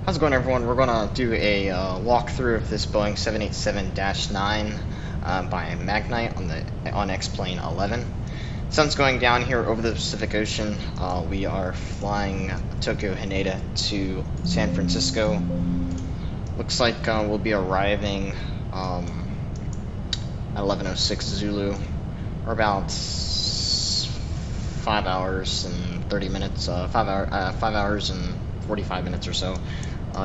How's it going, everyone? We're going to do a walkthrough of this Boeing 787-9 by Magknight on X-Plane 11. Sun's going down here over the Pacific Ocean. We are flying Tokyo Haneda to San Francisco. Looks like we'll be arriving at 11:06 Zulu, or about 5 hours and 30 minutes, 5 hours and 45 minutes or so.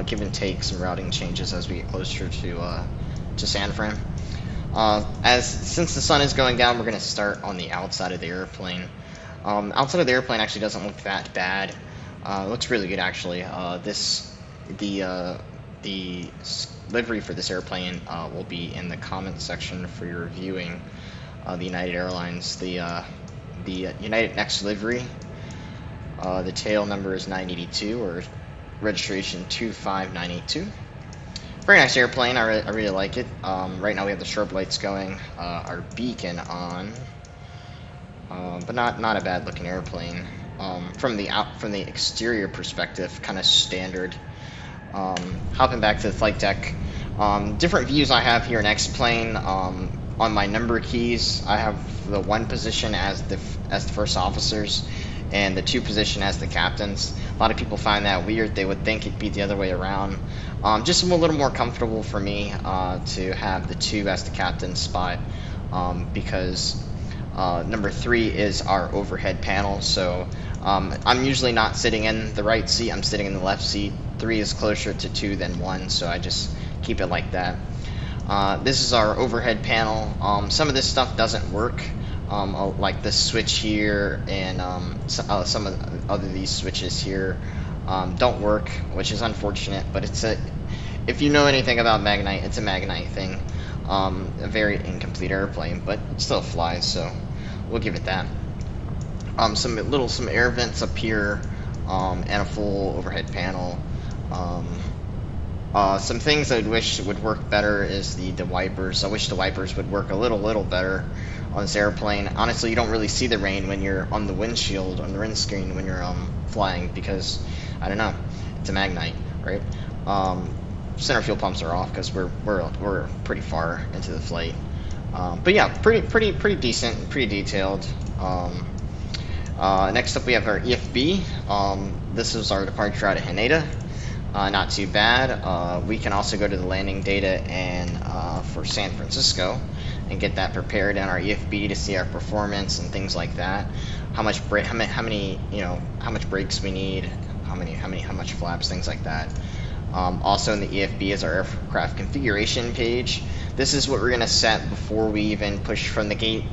Give and take some routing changes as we get closer to San Fran. Since the sun is going down, we're going to start on the outside of the airplane. Outside of the airplane actually doesn't look that bad. It looks really good actually. The livery for this airplane will be in the comment section for your viewing. The United Airlines, the United Next livery. The tail number is 982 or registration 25982. Very nice airplane. I really like it. Right now we have the strobe lights going, our beacon on, but not a bad looking airplane. From the exterior perspective, kind of standard. Hopping back to the flight deck, different views I have here in X-Plane. On my number keys, I have the 1 position as the first officers, and the 2 position as the captains. A lot of people find that weird. They would think it'd be the other way around. Just a little more comfortable for me to have the 2 as the captain spot, because number 3 is our overhead panel. So I'm usually not sitting in the right seat. I'm sitting in the left seat. 3 is closer to 2 than 1, so I just keep it like that. This is our overhead panel. Some of this stuff doesn't work. Like this switch here and some of these switches here don't work, which is unfortunate, but if you know anything about Magknight, it's a Magknight thing. A very incomplete airplane, but it still flies, so we'll give it that. Some air vents up here, and a full overhead panel. Some things I wish would work better is the wipers. I wish the wipers would work a little better on this airplane. Honestly, you don't really see the rain when you're on the windshield, on the windscreen when you're flying, because I don't know, it's a Magknight, right? Center fuel pumps are off because we're pretty far into the flight. But yeah, pretty decent, pretty detailed. Next up we have our EFB. This is our departure out of Haneda. Not too bad. We can also go to the landing data and for San Francisco and get that prepared in our EFB to see our performance and things like that. How much brakes we need, how much flaps, things like that. Also in the EFB is our aircraft configuration page. This is what we're going to set before we even push from the gate.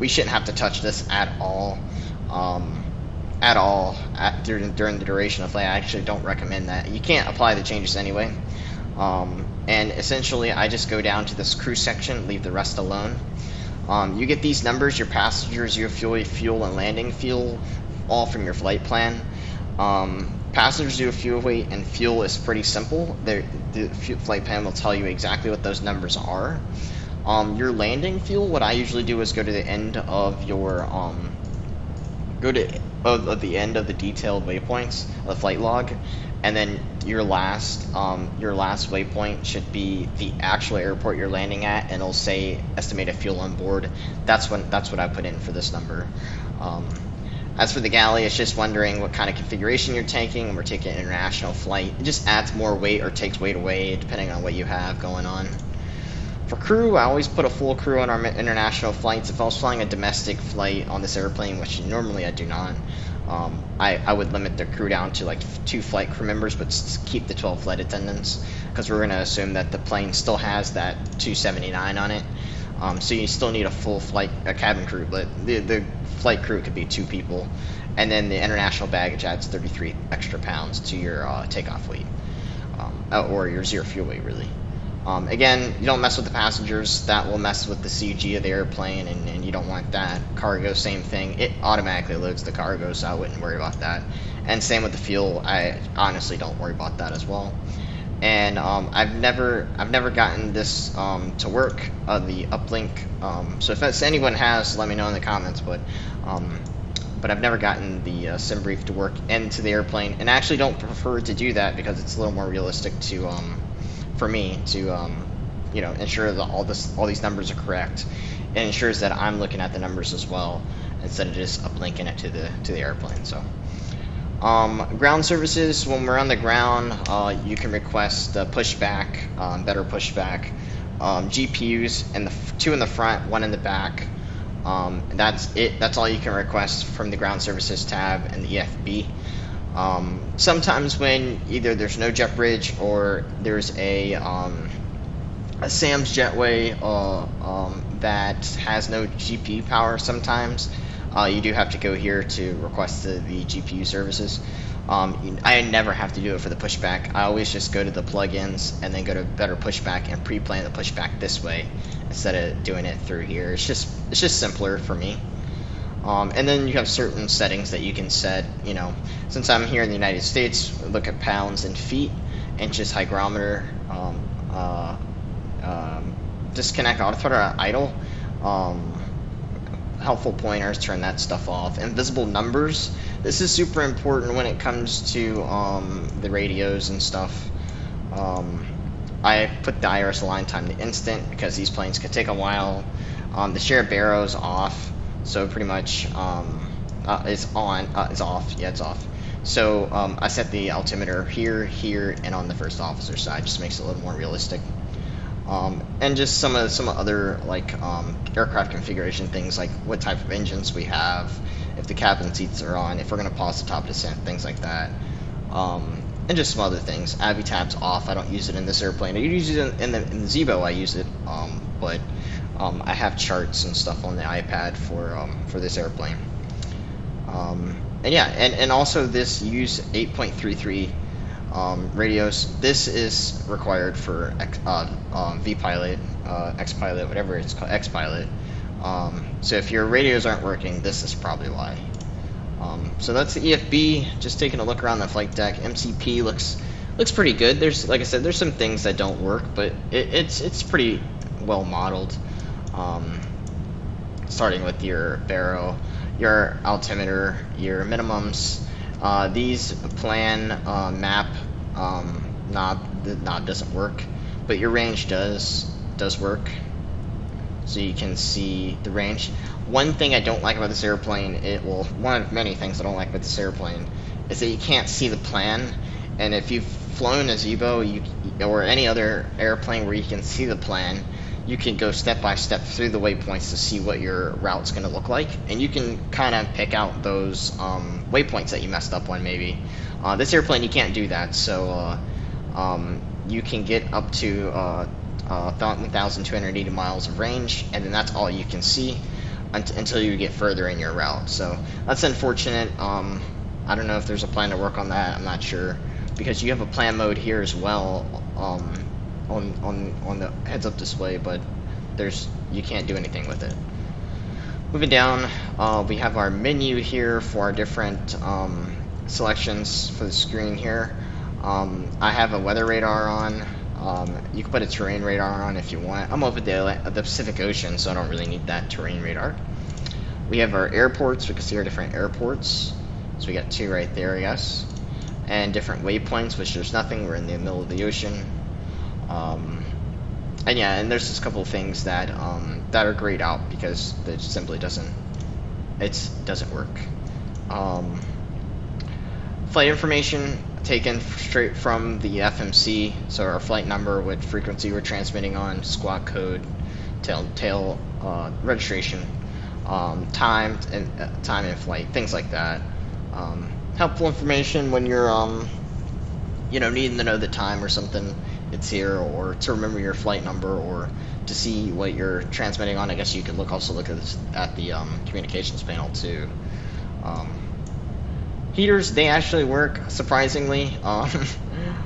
We shouldn't have to touch this at all. During the duration of flight. I actually don't recommend that. You can't apply the changes anyway. And essentially I just go down to this crew section, leave the rest alone. You get these numbers, your passengers, your fuel and landing fuel, all from your flight plan. Passengers do a fuel weight, and fuel is pretty simple. The flight plan will tell you exactly what those numbers are. Your landing fuel, what I usually do is go to the end of your the end of the detailed waypoints, the flight log, and then your last waypoint should be the actual airport you're landing at, and it'll say estimated fuel on board. That's what I put in for this number. As for the galley, it's just wondering what kind of configuration you're taking. When we're taking an international flight, it just adds more weight or takes weight away depending on what you have going on. For crew, I always put a full crew on our international flights. If I was flying a domestic flight on this airplane, which normally I do not, I would limit the crew down to like 2 flight crew members, but keep the 12 flight attendants, because we're going to assume that the plane still has that 279 on it. So you still need a full cabin crew, but the flight crew could be 2 people, and then the international baggage adds 33 extra pounds to your takeoff weight, or your zero fuel weight, really. Again, you don't mess with the passengers. That will mess with the CG of the airplane, and you don't want that. Cargo, same thing. It automatically loads the cargo, so I wouldn't worry about that. And same with the fuel. I honestly don't worry about that as well. And I've never gotten this to work, the uplink. So if anyone has, let me know in the comments. But but I've never gotten the sim brief to work into the airplane, and I actually don't prefer to do that because it's a little more realistic to for me to ensure that all these numbers are correct. It ensures that I'm looking at the numbers as well instead of just uplinking it to the airplane. So ground services, when we're on the ground, you can request pushback, better pushback, GPUs, and two in the front, one in the back. That's it. That's all you can request from the ground services tab and the EFB. Sometimes when either there's no jet bridge or there's a SAM's jetway that has no GPU power, sometimes you do have to go here to request the GPU services. I never have to do it for the pushback. I always just go to the plugins and then go to better pushback and pre-plan the pushback this way instead of doing it through here. It's just simpler for me. And then you have certain settings that you can set. Since I'm here in the United States, look at pounds and feet, inches, hygrometer, disconnect auto throttle idle, helpful pointers, turn that stuff off. Invisible numbers, this is super important when it comes to the radios and stuff. I put the IRS align time to instant because these planes could take a while. The share barrow's off, so pretty much it's off. Yeah, it's off. So I set the altimeter here, and on the first officer side, just makes it a little more realistic. And just some other like aircraft configuration things, like what type of engines we have, if the cabin seats are on, if we're going to pause the top descent, things like that. And just some other things. Avi tab's off. I don't use it in this airplane. I use it in the Zebo. I use it, but I have charts and stuff on the iPad for this airplane. And yeah, and also this use 8.33 radios. This is required for V-Pilot, X-Pilot, whatever it's called, X-Pilot. So if your radios aren't working, this is probably why. So that's the EFB. Just taking a look around the flight deck. MCP looks pretty good. There's, like I said, there's some things that don't work, but it's pretty well modeled. Starting with your barrow, your altimeter, your minimums. These plan map knob, the knob doesn't work, but your range does work. So you can see the range. One thing I don't like about this airplane, one of many things I don't like about this airplane, is that you can't see the plan. And if you've flown a Zebo or any other airplane where you can see the plan, you can go step by step through the waypoints to see what your route's going to look like, and you can kind of pick out those waypoints that you messed up on maybe. This airplane, you can't do that, so you can get up to 1,280 miles of range, and then that's all you can see until you get further in your route. So that's unfortunate. I don't know if there's a plan to work on that. I'm not sure, because you have a plan mode here as well on the heads-up display, but you can't do anything with it. Moving down, we have our menu here for our different selections for the screen here. I have a weather radar on. You can put a terrain radar on if you want. I'm over the Pacific Ocean, so I don't really need that terrain radar. We have our airports. We can see our different airports. So we got two right there, I guess. And different waypoints, which there's nothing. We're in the middle of the ocean. And yeah, and there's just a couple of things that are grayed out because it simply doesn't work. Flight information taken straight from the FMC, so our flight number, what frequency we're transmitting on, squawk code, tail registration, time and flight, things like that. Helpful information when you're needing to know the time or something. It's here, or to remember your flight number, or to see what you're transmitting on. I guess you could also look at the communications panel too. Heaters, they actually work, surprisingly. You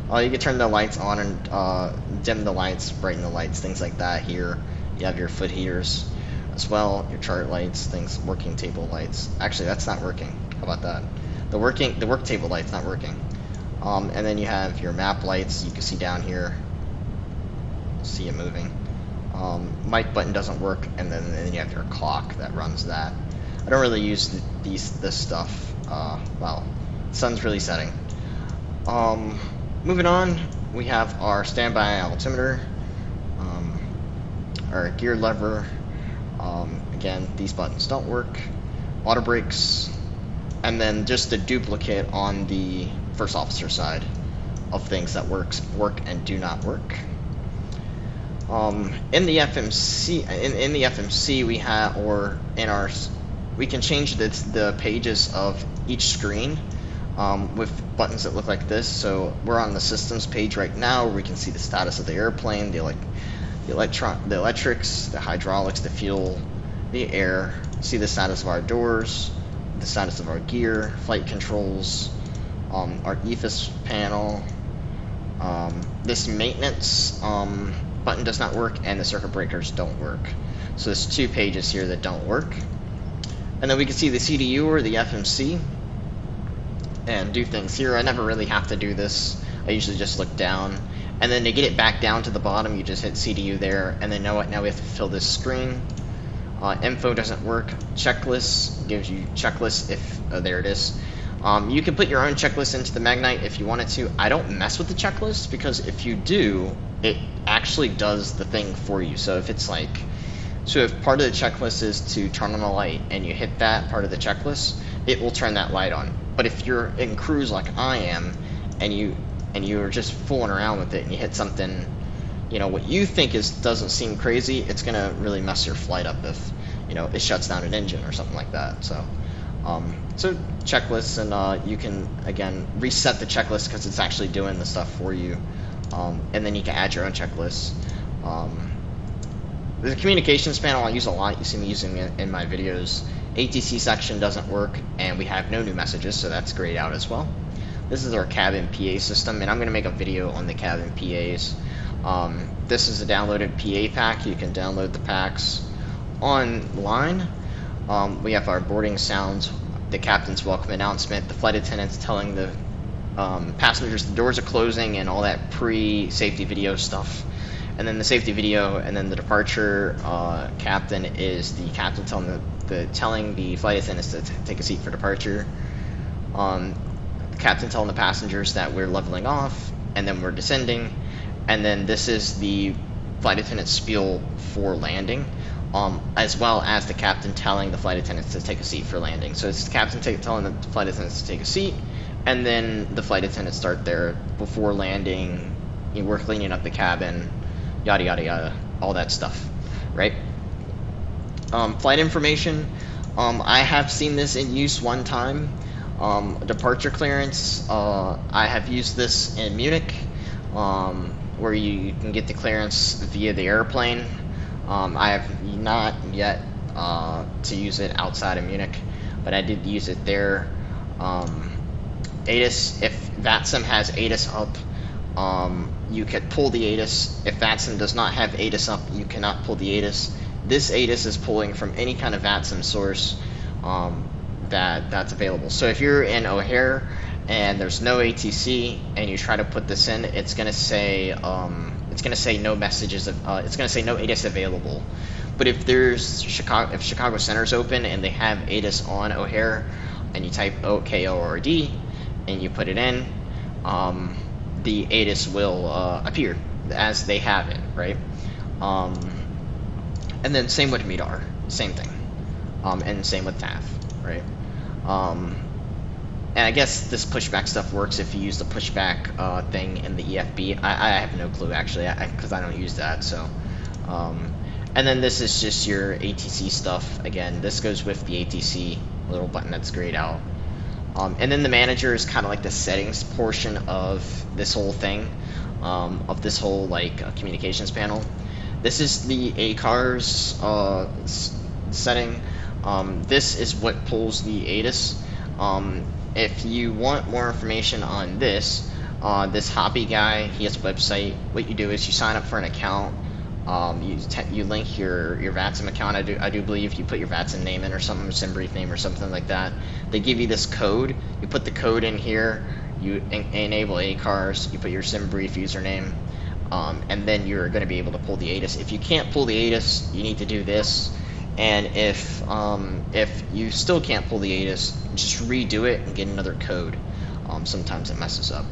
can turn the lights on and dim the lights, brighten the lights, things like that. Here you have your foot heaters as well, your chart lights, working table lights. Actually, that's not working. How about that? The work table light's not working. And then you have your map lights. You can see down here, see it moving. Mic button doesn't work, and then you have your clock that runs that. I don't really use this stuff. Well, sun's really setting. Moving on, we have our standby altimeter, our gear lever. Again, these buttons don't work. Auto brakes, and then just a duplicate on the first officer side of things that work and do not work. In the FMC, we have, or in our, we can change the pages of each screen with buttons that look like this. So we're on the systems page right now, where we can see the status of the airplane, the electrics, the hydraulics, the fuel, the air. See the status of our doors, the status of our gear, flight controls, our EFIS panel. This maintenance button does not work, and the circuit breakers don't work. So there's 2 pages here that don't work. And then we can see the CDU or the FMC and do things here. I never really have to do this. I usually just look down, and then to get it back down to the bottom, you just hit CDU there, and then now we have to fill this screen. Info doesn't work. Checklist gives you checklists if there it is. You can put your own checklist into the Magknight if you wanted to. I don't mess with the checklist, because if you do, it actually does the thing for you. So if it's like, so if part of the checklist is to turn on a light and you hit that part of the checklist, it will turn that light on. But if you're in cruise like I am, and you're just fooling around with it and you hit something, you know, what you think doesn't seem crazy, it's gonna really mess your flight up if, you know, it shuts down an engine or something like that. So checklists, and you can again reset the checklist because it's actually doing the stuff for you, and then you can add your own checklists. The communications panel I use a lot. You see me using it in my videos. ATC section doesn't work, and we have no new messages, so that's grayed out as well. This is our cabin PA system, and I'm going to make a video on the cabin PAs. This is a downloaded PA pack. You can download the packs online. We have our boarding sounds, the captain's welcome announcement, the flight attendants telling the passengers the doors are closing, and all that pre-safety video stuff. And then the safety video, and then the departure captain is the captain telling the flight attendants to take a seat for departure. The captain telling the passengers that we're leveling off, and then we're descending. And then this is the flight attendant spiel for landing, as well as the captain telling the flight attendants to take a seat for landing. So it's the captain telling the flight attendants to take a seat, and then the flight attendants start there before landing. We're cleaning up the cabin, yada yada yada, all that stuff, right? Flight information. I have seen this in use one time. Departure clearance. I have used this in Munich, where you can get the clearance via the airplane. I have not yet to use it outside of Munich, but I did use it there. ATIS, if VATSIM has ATIS up, you could pull the ATIS. If VATSIM does not have ATIS up, you cannot pull the ATIS. This ATIS is pulling from any kind of VATSIM source that's available. So if you're in O'Hare and there's no ATC and you try to put this in, it's gonna say no messages of it's gonna say no ATIS available. But if Chicago Center's open and they have ATIS on O'Hare, and you type OKORD and you put it in, the ATIS will appear as they have it, right? And then same with MEDAR, same thing, and same with TAF, right? And I guess this pushback stuff works if you use the pushback thing in the EFB. I have no clue actually, because I don't use that. So, and then this is just your ATC stuff. Again, this goes with the ATC little button that's grayed out. And then the manager is kind of like the settings portion of this whole thing, of this whole like communications panel. This is the ACARS setting. This is what pulls the ATIS. If you want more information on this, this hobby guy, he has a website. What you do is you sign up for an account. You link your VATSIM account. I do believe you put your VATSIM name in or something, SimBrief name or something like that. They give you this code. You put the code in here. You enable ACARS. You put your SimBrief username, and then you're going to be able to pull the ATIS. If you can't pull the ATIS, you need to do this. And if you still can't pull the ATIS, just redo it and get another code. Sometimes it messes up.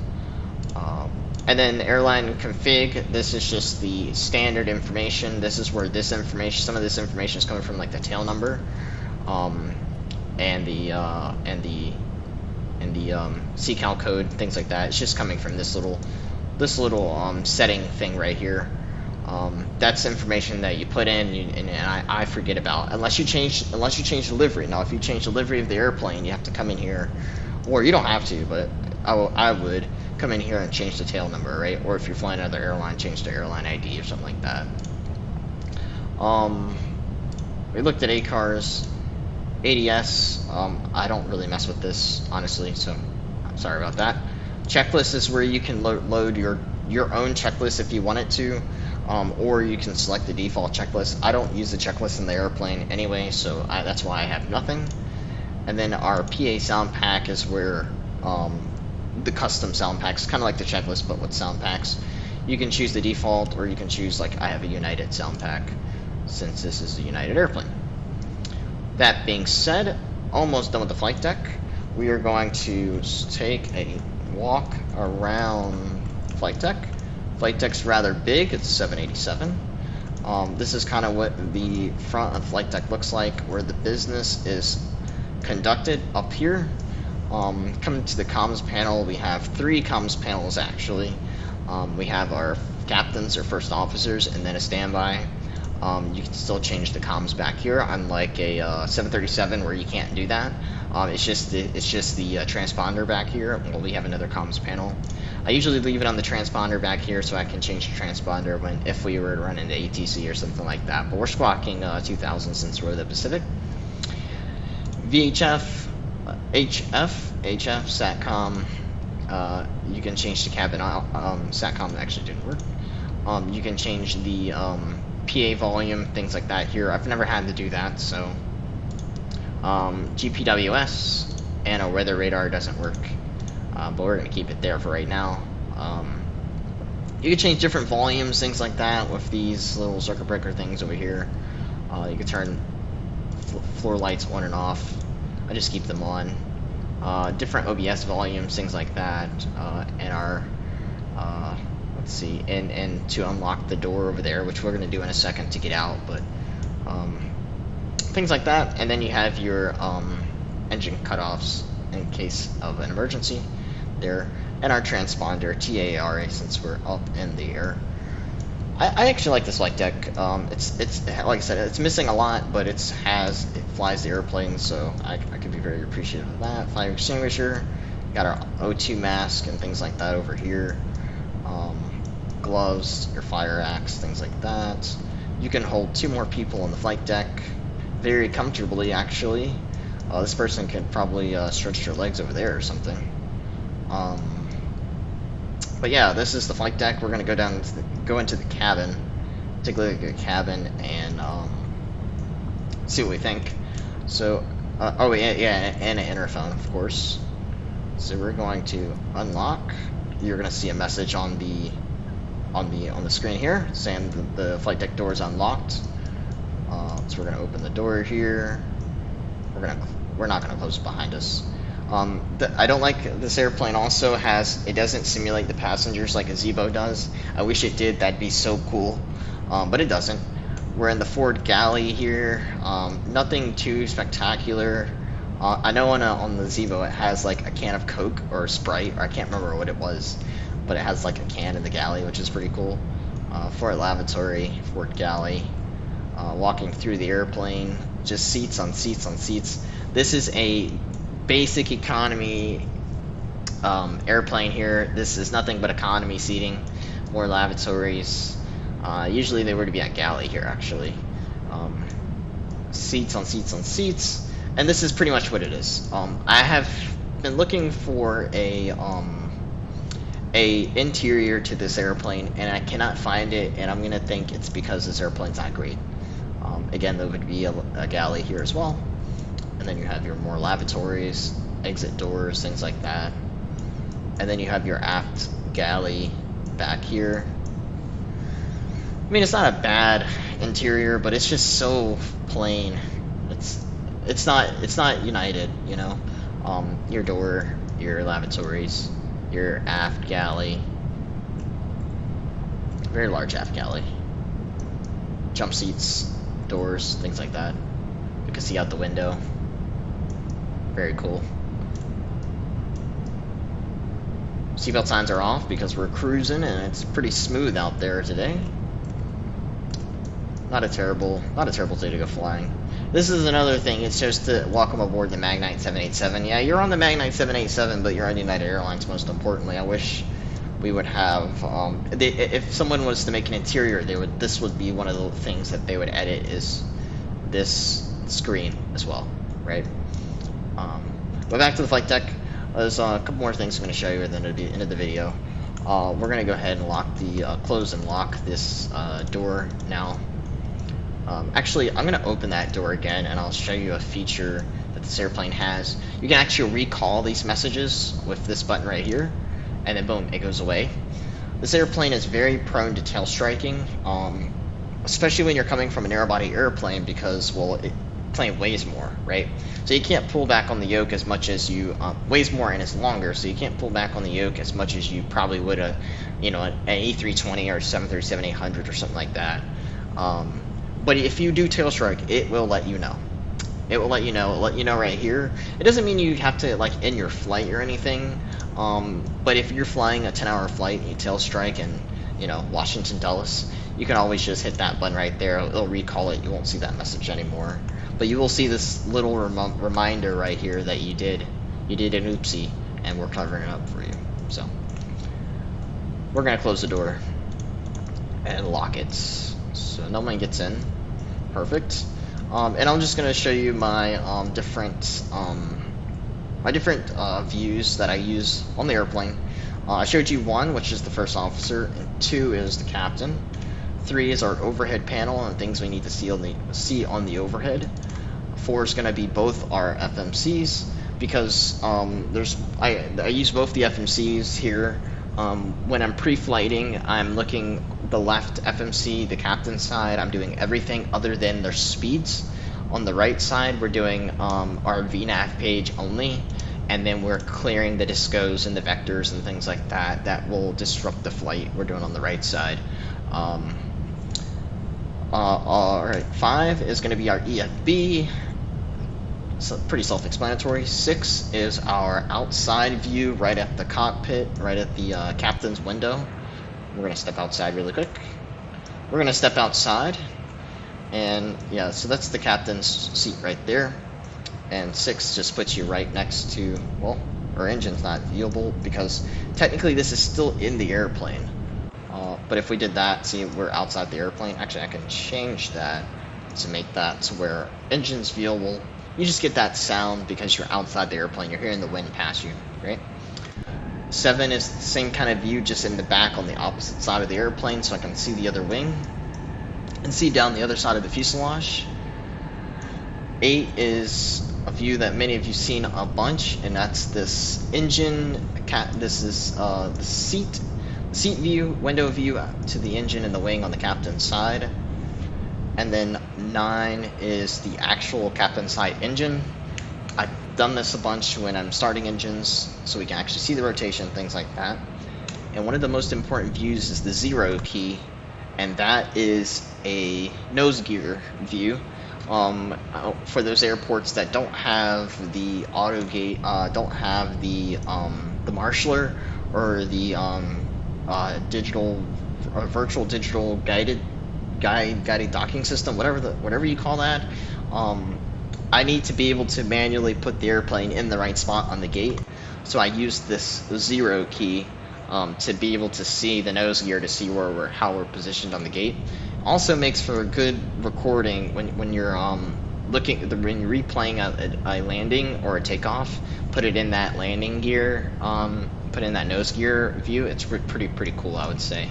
And then the airline config, this is just the standard information. This is where this information, some of this information is coming from, like the tail number, and the CCAL code, things like that. It's just coming from this little setting thing right here. That's information that you put in, and I forget about unless you change the livery. Now, if you change the livery of the airplane, you have to come in here, or you don't have to, but I would come in here and change the tail number, right? Or if you're flying another airline, change the airline ID or something like that. We looked at ACARS, ADS. I don't really mess with this, honestly, so I'm sorry about that. Checklist is where you can load your own checklist if you want it to, or you can select the default checklist. I don't use the checklist in the airplane anyway, so that's why I have nothing. And then our PA sound pack is where the custom sound packs, kind of like the checklist but with sound packs. You can choose the default, or you can choose, like I have a United sound pack since this is a United airplane. That being said, almost done with the flight deck. We are going to take a walk around flight deck. Flight deck's rather big, it's 787. This is kind of what the front of the flight deck looks like, where the business is conducted up here. Coming to the comms panel, we have 3 comms panels actually. We have our captains or first officers, and then a standby. You can still change the comms back here, unlike a 737 where you can't do that. It's just the transponder back here. Well, we have another comms panel. I usually leave it on the transponder back here so I can change the transponder if we were to run into ATC or something like that. But we're squawking 2000 since we're the Pacific. VHF, HF, SATCOM. You can change the cabin. SATCOM actually didn't work. You can change the PA volume, things like that here. I've never had to do that, so GPWS and a weather radar doesn't work, but we're going to keep it there for right now. You can change different volumes, things like that, with these little circuit breaker things over here. You can turn floor lights on and off. I just keep them on. Different OBS volumes, things like that, and our let's see, and to unlock the door over there, which we're going to do in a second to get out, but things like that. And then you have your engine cutoffs in case of an emergency there, and our transponder TARA since we're up in the air. I actually like this flight deck. It's like I said, it's missing a lot, but it flies the airplane, so I can be very appreciative of that. Fire extinguisher, got our O2 mask and things like that over here. Gloves, your fire axe, things like that. You can hold 2 more people on the flight deck very comfortably, actually. This person could probably stretch their legs over there or something. But yeah, this is the flight deck. We're going to go into the cabin, take a look at the cabin, and see what we think. So, oh yeah, and an interphone, of course. So we're going to unlock. You're going to see a message on the screen here saying the flight deck door is unlocked. So we're going to open the door here. We're not going to close it behind us. I don't like this airplane. Also it doesn't simulate the passengers like a Zeebo does. I wish it did. That'd be so cool, but it doesn't. We're in the Ford galley here. Nothing too spectacular. I know on the Zeebo it has like a can of Coke or Sprite, or I can't remember what it was, but it has like a can in the galley, which is pretty cool. Ford lavatory, Ford galley. Walking through the airplane, just seats on seats on seats. This is a basic economy airplane here. This is nothing but economy seating, more lavatories. Usually they were to be at galley here, actually. Seats on seats on seats, and this is pretty much what it is. I have been looking for a interior to this airplane, and I cannot find it, and I'm gonna think it's because this airplane's not great. Again, there would be a galley here as well, and then you have your more lavatories, exit doors, things like that, and then you have your aft galley back here. I mean, it's not a bad interior, but it's just so plain. It's not united, you know. Your door, your lavatories, your aft galley, very large aft galley, jump seats, doors, things like that. You can see out the window. Very cool. Seatbelt signs are off because we're cruising and it's pretty smooth out there today. Not a terrible day to go flying. This is another thing. It's just to welcome aboard the Magknight 787. Yeah, you're on the Magknight 787, but you're on United Airlines. Most importantly, I wish we would have. If someone was to make an interior, this would be one of the things that they would edit, is this screen as well, right? But back to the flight deck. There's a couple more things I'm going to show you at the end of the video. We're going to go ahead and lock the close and lock this door now. Actually, I'm going to open that door again, and I'll show you a feature that this airplane has. You can actually recall these messages with this button right here, and then boom, it goes away. This airplane is very prone to tail striking, especially when you're coming from an narrow-body airplane, because, well, the plane weighs more, right? So you can't pull back on the yoke as much as you weighs more and is longer, so you can't pull back on the yoke as much as you probably would an A320 or 737-800 or something like that. But if you do tail strike, it will let you know. It will let you know. It'll let you know right here. It doesn't mean you have to like end your flight or anything. But if you're flying a 10-hour flight and you tail strike in, Washington Dulles, you can always just hit that button right there. It'll recall it. You won't see that message anymore. But you will see this little reminder right here that you did an oopsie, and we're covering it up for you. So we're gonna close the door and lock it so no one gets in. Perfect. And I'm just gonna show you my different views that I use on the airplane. I showed you 1, which is the first officer, and 2 is the captain. 3 is our overhead panel and things we need to see on the overhead. 4 is going to be both our FMCs, because I use both the FMCs here. When I'm pre-flighting, I'm looking the left FMC, the captain's side. I'm doing everything other than their speeds. On the right side, we're doing our VNAV page only, and then we're clearing the discos and the vectors and things like that that will disrupt the flight. We're doing on the right side. Alright, 5 is going to be our EFB. So pretty self-explanatory. 6 is our outside view, right at the cockpit, right at the captain's window. We're going to step outside really quick. We're going to step outside, and yeah, so that's the captain's seat right there. And 6 just puts you right next to, well, our engine's not viewable because technically this is still in the airplane. But if we did that, see, we're outside the airplane. Actually, I can change that to make that to where engine's viewable. You just get that sound because you're outside the airplane. You're hearing the wind pass you, right? 7 is the same kind of view, just in the back on the opposite side of the airplane, so I can see the other wing and see down the other side of the fuselage. 8 is a view that many of you've seen a bunch, and that's this engine. This is the seat view, window view to the engine and the wing on the captain's side. And then 9 is the actual captain's side engine. I've done this a bunch when I'm starting engines, so we can actually see the rotation, things like that. And one of the most important views is the 0 key, and that is a nose gear view. For those airports that don't have the auto gate, don't have the marshaller or the virtual digital guided docking system, whatever you call that. I need to be able to manually put the airplane in the right spot on the gate, so I use this 0 key to be able to see the nose gear, to see how we're positioned on the gate. Also makes for a good recording when you're when you're replaying a landing or a takeoff. Put it in that landing gear, put in that nose gear view. It's pretty cool, I would say.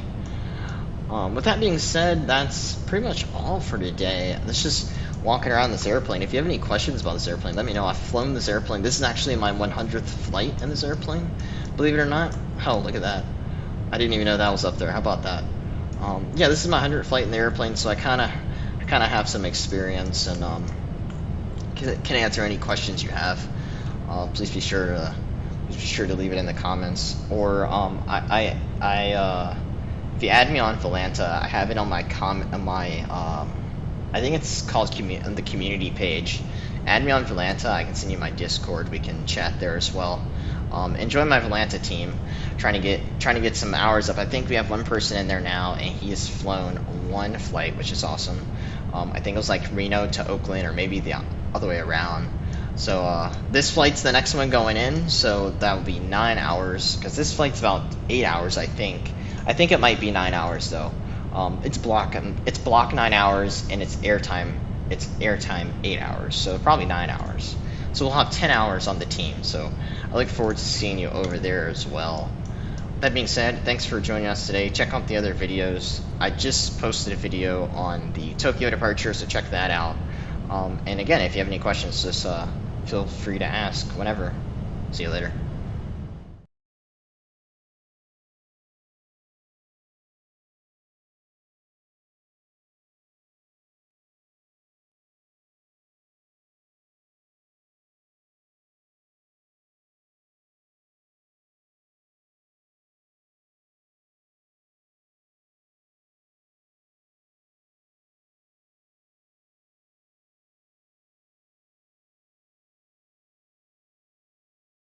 With that being said, that's pretty much all for today. Let's just walking around this airplane. If you have any questions about this airplane, let me know. I've flown this airplane. This is actually my 100th flight in this airplane, believe it or not. Oh, look at that. I didn't even know that was up there. How about that? Yeah, this is my 100th flight in the airplane, so I kind of kind of have some experience and can answer any questions you have. Please be sure to leave it in the comments. Or if you add me on Volanta, I have it on my I think it's called on the community page. Add me on Volanta. I can send you my Discord. We can chat there as well. Enjoy my Volanta team. Trying to get some hours up. I think we have one person in there now, and he has flown one flight, which is awesome. I think it was like Reno to Oakland, or maybe the other way around. So this flight's the next one going in, so that will be 9 hours, because this flight's about 8 hours, I think. I think it might be 9 hours though. It's block 9 hours, and it's airtime 8 hours, so probably 9 hours. So we'll have 10 hours on the team. So I look forward to seeing you over there as well. That being said, thanks for joining us today. Check out the other videos. I just posted a video on the Tokyo departure, so check that out. And again, if you have any questions, just feel free to ask whenever. See you later.